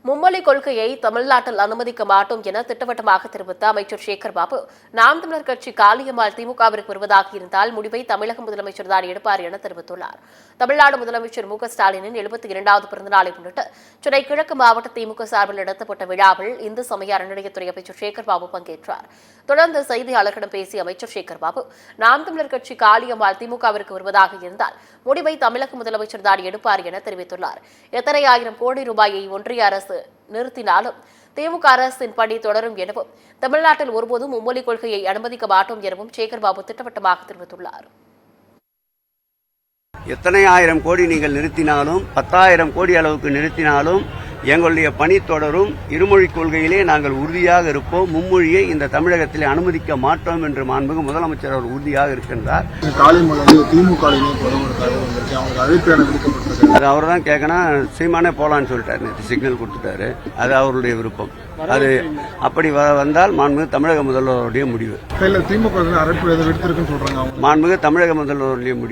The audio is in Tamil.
மும்மொழி கொள்கையை தமிழ்நாட்டில் அனுமதிக்க மாட்டோம் என திட்டவட்டமாக தெரிவித்த அமைச்சர் சேகர் பாபு, நாம் தமிழர் கட்சி காளியம்மாள் திமுகவிற்கு வருவதாக இருந்தால் முடிவை தமிழக முதலமைச்சர் தான் எடுப்பார் என தெரிவித்துள்ளார். தமிழ்நாடு முதலமைச்சர் மு.க.ஸ்டாலினின் 72வது பிறந்தநாளை முன்னிட்டு சென்னை கிழக்கு மாவட்ட திமுக சார்பில் நடத்தப்பட்ட விழாவில் இந்து சமய அறநிலையத்துறை அமைச்சர் சேகர் பாபு பங்கேற்றார். தொடர்ந்து செய்தியாளர்களிடம் பேசிய அமைச்சர் சேகர் பாபு, நாம் தமிழர் கட்சி காளியம்மாள் திமுகவிற்கு வருவதாக இருந்தால் முடிவை தமிழக முதலமைச்சர் தான் எடுப்பார் என தெரிவித்துள்ளார். எத்தனை ஆயிரம் கோடி ரூபாயை ஒன்றிய அரசு நிறுத்தினாலும் திமுக அரசின் பணி தொடரும் எனவும், தமிழ்நாட்டில் ஒருபோதும் மும்மொழி கொள்கையை அனுமதிக்க மாட்டோம் எனவும் சேகர் பாபு திட்டவட்டமாக தெரிவித்துள்ளார். எத்தனை ஆயிரம் கோடி நீங்கள் நிறுத்தினாலும், 10,000 கோடி அளவுக்கு நிறுத்தினாலும் எங்களுடைய பணி தொடரும். இருமொழி கொள்கையிலே நாங்கள் உறுதியாக இருப்போம். மும்மொழியை இந்த தமிழகத்திலே அனுமதிக்க மாட்டோம் என்று மாண்புமிகு முதலமைச்சர் அவர் உறுதியாக இருக்கின்றார். அது அவர் தான் கேட்கணும். சீமானே போலான்னு சொல்லிட்டாரு, நேற்று சிக்னல் கொடுத்துட்டாரு. அது அவருடைய விருப்பம். அது அப்படி வந்தால் மாண்புமிகு தமிழக முதல்வருடைய முடிவு. திமுக மாண்புமிகு தமிழக முதல்வருடைய முடிவு.